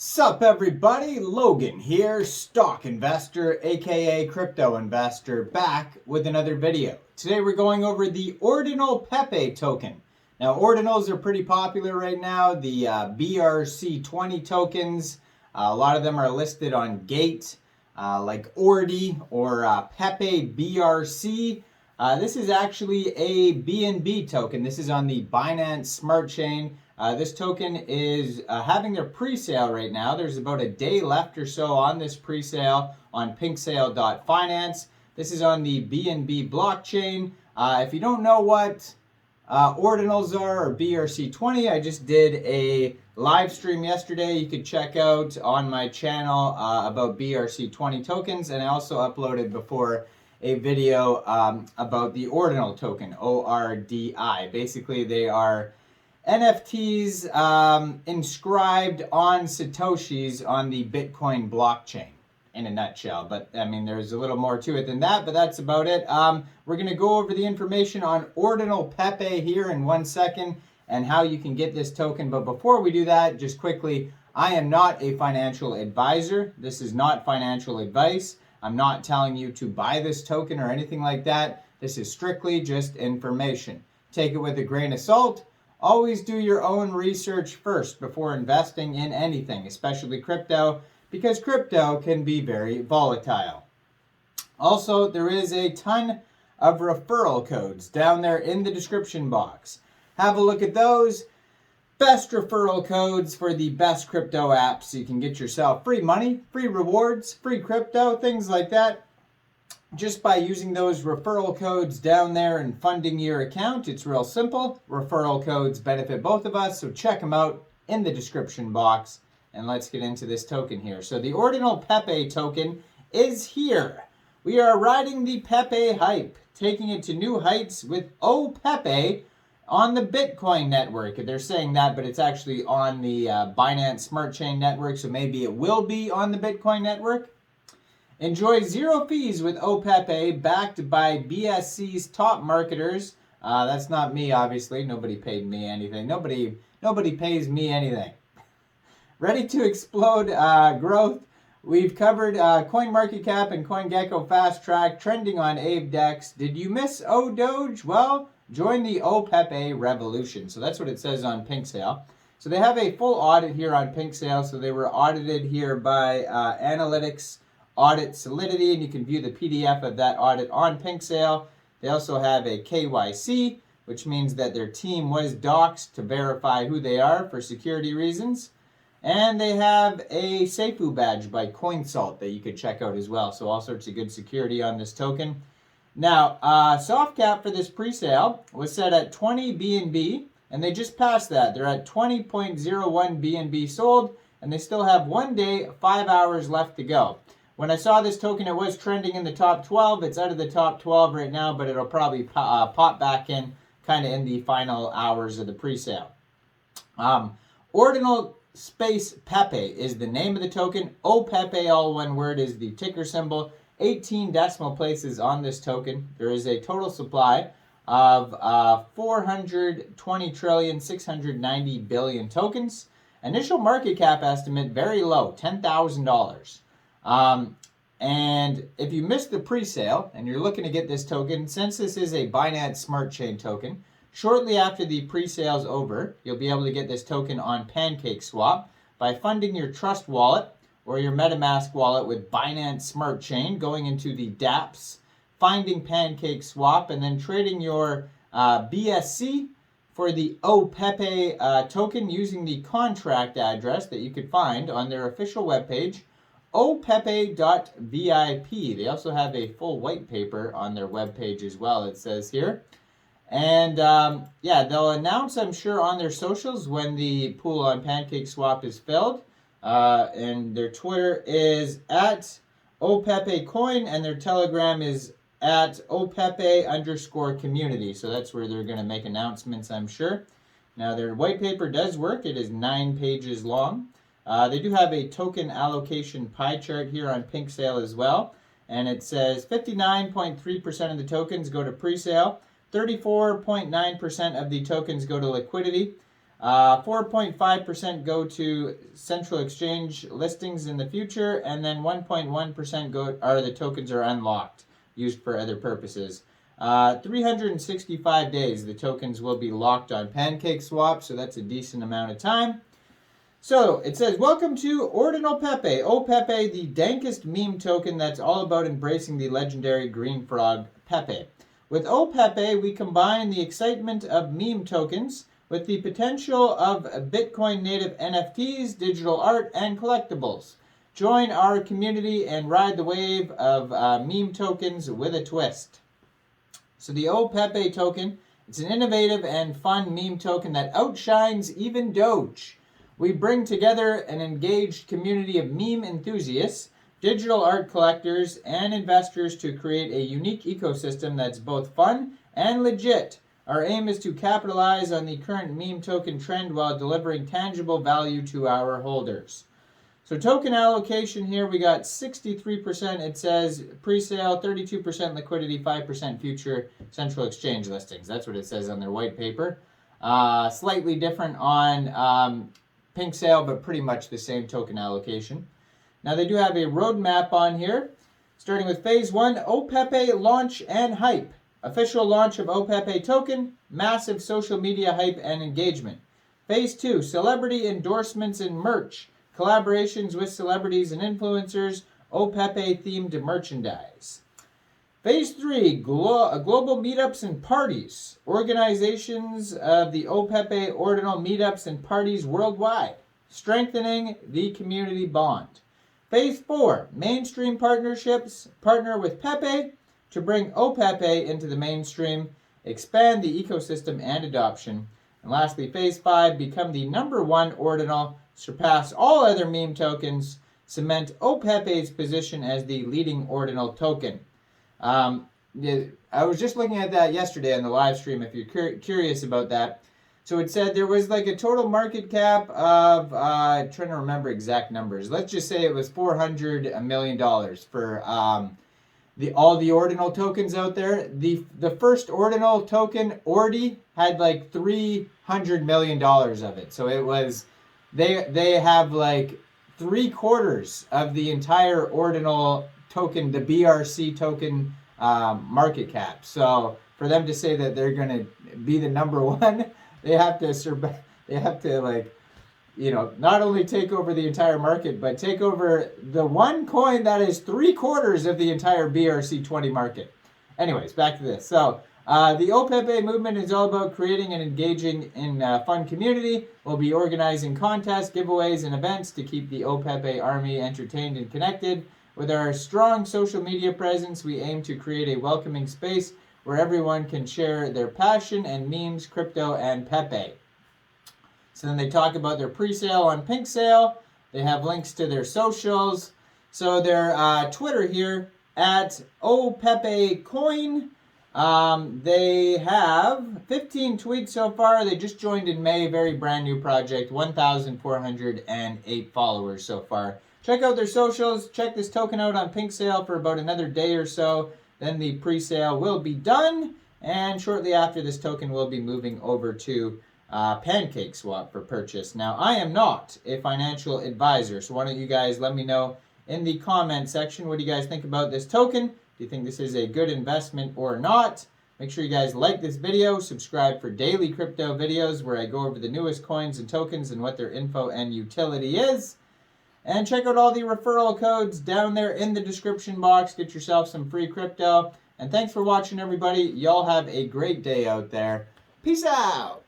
Sup everybody, Logan here, stock investor aka crypto investor, back with another video. Today we're going over the Ordinal PEPE token. Now ordinals are pretty popular right now, the BRC-20 tokens. A lot of them are listed on Gate, like ORDI or PEPEBRC. This is actually a BNB token. This is on the Binance Smart Chain. This token is having their pre-sale right now. There's about a day left or so on this pre-sale on pinksale.finance. This is on the BNB blockchain. If you don't know what ordinals are or BRC-20, I just did a live stream yesterday you could check out on my channel about BRC-20 tokens, and I also uploaded before a video about the ordinal token, ORDI. Basically, they are NFTs inscribed on Satoshis on the Bitcoin blockchain, in a nutshell. But I mean, there's a little more to it than that, but that's about it. We're going to go over the information on Ordinal PEPE here in 1 second and how you can get this token. But before we do that, just quickly, I am not a financial advisor. This is not financial advice. I'm not telling you to buy this token or anything like that. This is strictly just information. Take it with a grain of salt. Always do your own research first before investing in anything, especially crypto, because crypto can be very volatile. Also, there is a ton of referral codes down there in the description box. Have a look at those. Best referral codes for the best crypto apps. So you can get yourself free money, free rewards, free crypto, things like that. Just by using those referral codes down there and funding your account. It's real simple. Referral codes benefit both of us, so check them out in the description box. And let's get into this token here. So the Ordinal PEPE token is here. We are riding the PEPE hype, taking it to new heights with oPEPE on the Bitcoin network. They're saying that, but it's actually on the Binance Smart Chain network, so maybe it will be on the Bitcoin network. Enjoy zero fees with oPEPE, backed by BSC's top marketers. That's not me, obviously. Nobody paid me anything. Nobody pays me anything. Ready to explode growth. We've covered CoinMarketCap and CoinGecko Fast Track, trending on AveDex. Did you miss ODoge? Well, join the oPEPE revolution. So that's what it says on PinkSale. So they have a full audit here on PinkSale. So they were audited here by Analytics Audit Solidity, and you can view the PDF of that audit on PinkSale. They also have a KYC, which means that their team was doxed to verify who they are for security reasons. And they have a Seifu badge by CoinSalt that you could check out as well. So all sorts of good security on this token. Now, soft cap for this pre-sale was set at 20 BNB, and they just passed that. They're at 20.01 BNB sold, and they still have 1 day, 5 hours left to go. When I saw this token, it was trending in the top 12. It's out of the top 12 right now, but it'll probably pop back in kind of in the final hours of the pre-sale. Ordinal space PEPE is the name of the token. oPEPE, all one word, is the ticker symbol. 18 decimal places on this token. There is a total supply of 420,690 billion tokens. Initial market cap estimate, very low, $10,000. And if you missed the pre-sale and you're looking to get this token, since this is a Binance Smart Chain token, shortly after the pre-sale is over, you'll be able to get this token on PancakeSwap by funding your Trust wallet or your MetaMask wallet with Binance Smart Chain, going into the dApps, finding PancakeSwap, and then trading your BSC for the oPEPE token using the contract address that you could find on their official webpage, oPEPE.vip. They also have a full white paper on their webpage as well, it says here. And yeah, they'll announce, I'm sure, on their socials when the pool on PancakeSwap is filled. And their Twitter is at oPEPEcoin, and their Telegram is at oPEPE_community. So that's where they're going to make announcements, I'm sure. Now, their white paper does work. It is 9 pages long. They do have a token allocation pie chart here on PinkSale as well. And it says 59.3% of the tokens go to pre-sale. 34.9% of the tokens go to liquidity. 4.5% go to central exchange listings in the future, and then 1.1% go the tokens are unlocked, used for other purposes. 365 days the tokens will be locked on PancakeSwap, so that's a decent amount of time. So it says, welcome to Ordinal Pepe, oPEPE, the dankest meme token that's all about embracing the legendary green frog Pepe. With oPEPE, we combine the excitement of meme tokens with the potential of Bitcoin native NFTs, digital art, and collectibles. Join our community and ride the wave of meme tokens with a twist. So the oPEPE token, it's an innovative and fun meme token that outshines even Doge. We bring together an engaged community of meme enthusiasts, digital art collectors, and investors to create a unique ecosystem that's both fun and legit. Our aim is to capitalize on the current meme token trend while delivering tangible value to our holders. So token allocation here, we got 63%, it says pre-sale, 32% liquidity, 5% future central exchange listings. That's what it says on their white paper. Slightly different on pink sale, but pretty much the same token allocation. Now they do have a roadmap on here, starting with phase 1, oPEPE launch and hype. Official launch of oPEPE token, massive social media hype and engagement. Phase 2, celebrity endorsements and merch. Collaborations with celebrities and influencers, oPEPE themed merchandise. Phase 3, global meetups and parties. Organizations of the oPEPE Ordinal meetups and parties worldwide, strengthening the community bond. Phase 4, mainstream partnerships. Partner with Pepe to bring oPEPE into the mainstream, expand the ecosystem and adoption. And lastly, Phase 5, become the #1 Ordinal, surpass all other meme tokens, cement oPEPE's position as the leading Ordinal token. I was just looking at that yesterday on the live stream, if you're curious about that. So it said there was like a total market cap of, trying to remember exact numbers. Let's just say it was $400 million for all the Ordinal tokens out there. The first Ordinal token, Ordi, had like $300 million of it. So it was, they have like 3/4 of the entire Ordinal token, the BRC token market cap. So for them to say that they're going to be the #1, they have to like, you know, not only take over the entire market, but take over the one coin that is 3/4 of the entire BRC-20 market. Anyways, back to this. So the oPEPE movement is all about creating and engaging in a fun community. We'll be organizing contests, giveaways, and events to keep the oPEPE army entertained and connected. With our strong social media presence, we aim to create a welcoming space where everyone can share their passion and memes, crypto, and Pepe. So then they talk about their pre-sale on Pink Sale. They have links to their socials. So their Twitter here, at oPEPEcoin. They have 15 tweets so far. They just joined in May. Very brand new project. 1,408 followers so far. Check out their socials. Check this token out on Pink Sale for about another day or so. Then the pre-sale will be done. And shortly after, this token will be moving over to PancakeSwap for purchase. Now, I am not a financial advisor, so why don't you guys let me know in the comment section, what do you guys think about this token? Do you think this is a good investment or not? Make sure you guys like this video, subscribe for daily crypto videos where I go over the newest coins and tokens and what their info and utility is. And check out all the referral codes down there in the description box. Get yourself some free crypto. And thanks for watching, everybody. Y'all have a great day out there. Peace out.